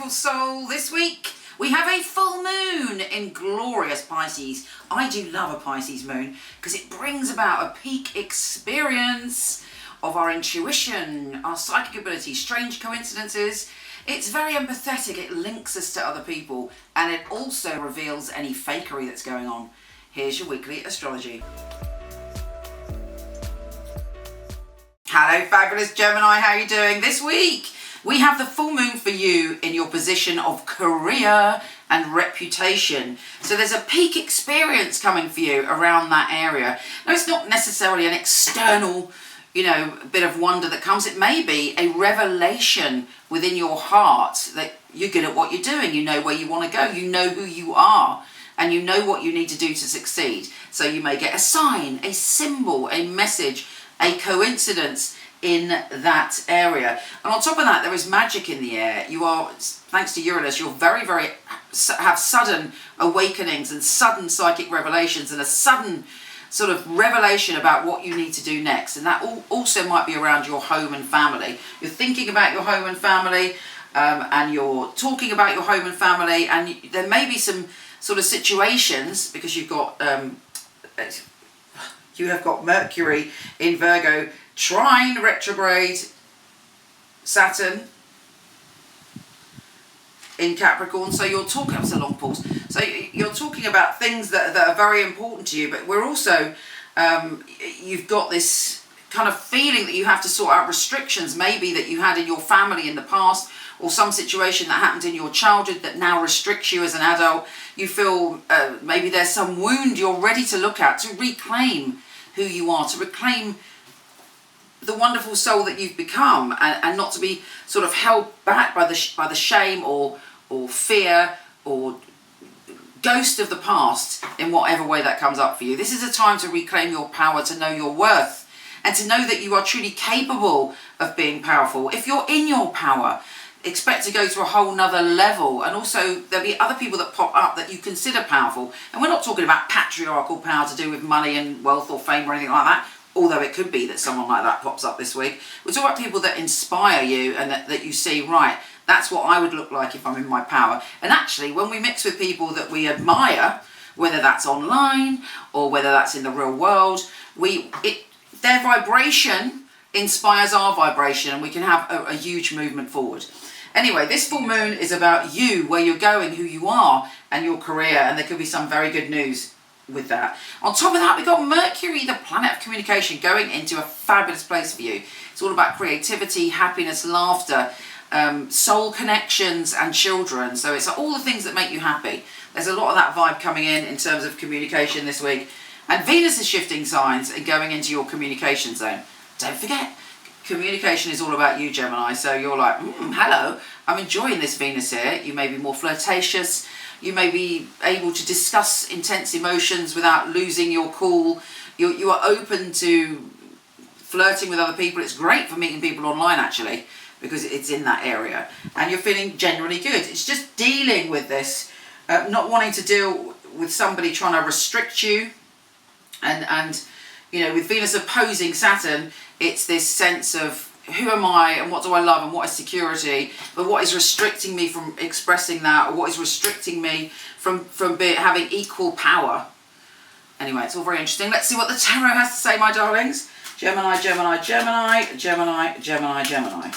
beautiful soul. This week we have a full moon in glorious Pisces. I do love a Pisces moon because it brings about a peak experience of our intuition, our psychic ability, strange coincidences. It's very empathetic, it links us to other people, and it also reveals any fakery that's going on. Here's your weekly astrology. Hello fabulous Gemini, how are you doing? This week we have the full moon for you in your position of career and reputation. So there's a peak experience coming for you around that area. Now it's not necessarily an external, bit of wonder that comes. It may be a revelation within your heart that you're good at what you're doing. You know where you want to go. You know who you are. And you know what you need to do to succeed. So you may get a sign, a symbol, a message, a coincidence in that area. And on top of that, there is magic in the air. You are, thanks to Uranus, you're very, have sudden awakenings and sudden psychic revelations and a sudden sort of revelation about what you need to do next. And that also might be around your home and family. You're thinking about your home and family, and you're talking about your home and family, and there may be some sort of situations because you've got you have got Mercury in Virgo, trine retrograde, Saturn in Capricorn. So you're talking, that's a long pause. So you're talking about things that are very important to you, but we're also, you've got this kind of feeling that you have to sort out restrictions maybe that you had in your family in the past, or some situation that happened in your childhood that now restricts you as an adult. You feel maybe there's some wound you're ready to look at, to reclaim who you are, to reclaim the wonderful soul that you've become, and not to be sort of held back by the shame or fear or ghost of the past in whatever way that comes up for you. This is a time to reclaim your power, to know your worth, and to know that you are truly capable of being powerful. If you're in your power, expect to go to a whole nother level. And also there'll be other people that pop up that you consider powerful. And we're not talking about patriarchal power to do with money and wealth or fame or anything like that, although it could be that someone like that pops up this week. We're talking about people that inspire you and that you see, right, that's what I would look like if I'm in my power. And actually, when we mix with people that we admire, whether that's online or whether that's in the real world, their vibration inspires our vibration, and we can have a huge movement forward. Anyway, this full moon is about you, where you're going, who you are, and your career, and there could be some very good news with that. On top of that, we've got Mercury, the planet of communication, going into a fabulous place for you. It's all about creativity, happiness, laughter, soul connections, and children. So it's all the things that make you happy. There's a lot of that vibe coming in terms of communication this week. And Venus is shifting signs and going into your communication zone. Don't forget, communication is all about you, Gemini. So you're like, hello, I'm enjoying this Venus here. You may be more flirtatious. You may be able to discuss intense emotions without losing your cool. You are open to flirting with other people. It's great for meeting people online, actually, because it's in that area. And you're feeling generally good. It's just dealing with this, not wanting to deal with somebody trying to restrict you. And with Venus opposing Saturn, it's this sense of who am I and what do I love and what is security, but what is restricting me from expressing that, or what is restricting me from having equal power. Anyway, it's all very interesting. Let's see what the tarot has to say, my darlings. Gemini, Gemini, Gemini, Gemini, Gemini, Gemini.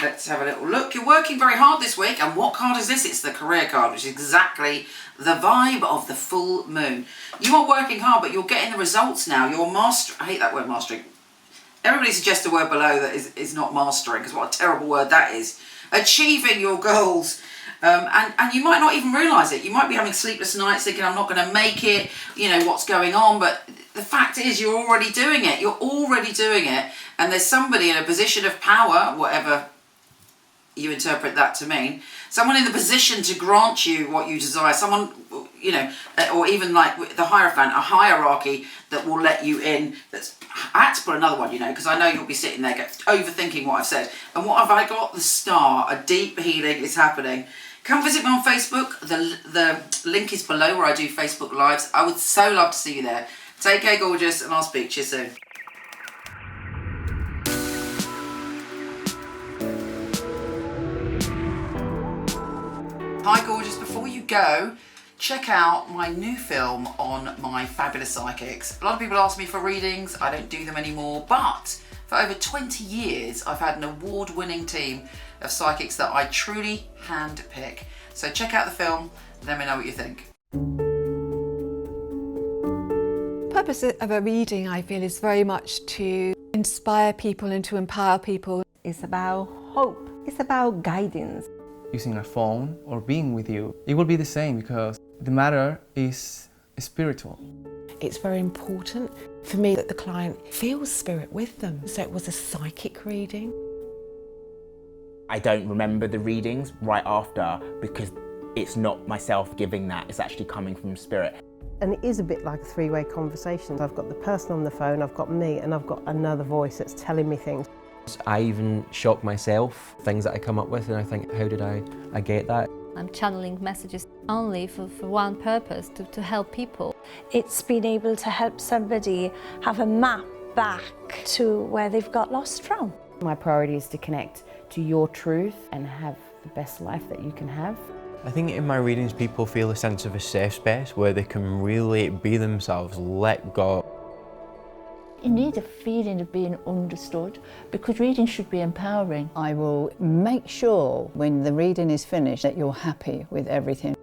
Let's have a little look. You're working very hard this week, and what card is this? It's the career card, which is exactly the vibe of the full moon. You are working hard, but you're getting the results now. You're mastering. I hate that word, mastering. Everybody suggests a word below that is not mastering, because what a terrible word that is. Achieving your goals. And you might not even realise it. You might be having sleepless nights thinking, I'm not going to make it, what's going on. But the fact is, you're already doing it. You're already doing it. And there's somebody in a position of power, whatever you interpret that to mean, someone in the position to grant you what you desire, someone, or even like the Hierophant, a hierarchy that will let you in. I had to put another one, because I know you'll be sitting there overthinking what I've said. And what have I got? The star. A deep healing is happening. Come visit me on Facebook. The link is below where I do Facebook Lives. I would so love to see you there. Take care, gorgeous, and I'll speak to you soon. My gorgeous, before you go, check out my new film on my fabulous psychics. A lot of people ask me for readings. I don't do them anymore, but for over 20 years, I've had an award-winning team of psychics that I truly hand-pick. So check out the film, let me know what you think. The purpose of a reading, I feel, is very much to inspire people and to empower people. It's about hope. It's about guidance. Using a phone or being with you, it will be the same because the matter is spiritual. It's very important for me that the client feels spirit with them. So it was a psychic reading. I don't remember the readings right after because it's not myself giving that, it's actually coming from spirit. And it is a bit like a three-way conversation. I've got the person on the phone, I've got me, and I've got another voice that's telling me things. I even shock myself, things that I come up with, and I think, how did I get that? I'm channeling messages only for one purpose, to help people. It's been able to help somebody have a map back to where they've got lost from. My priority is to connect to your truth and have the best life that you can have. I think in my readings people feel a sense of a safe space where they can really be themselves, let go. You need a feeling of being understood because reading should be empowering. I will make sure when the reading is finished that you're happy with everything.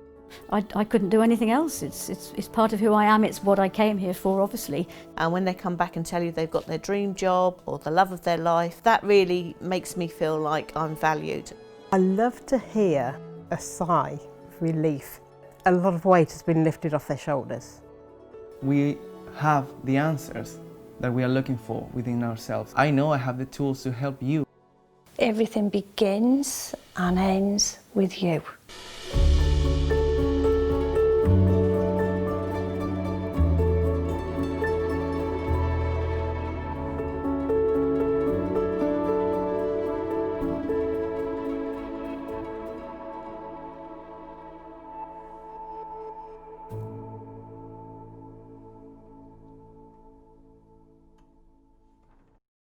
I couldn't do anything else. It's part of who I am. It's what I came here for, obviously. And when they come back and tell you they've got their dream job or the love of their life, that really makes me feel like I'm valued. I love to hear a sigh of relief. A lot of weight has been lifted off their shoulders. We have the answers that we are looking for within ourselves. I know I have the tools to help you. Everything begins and ends with you.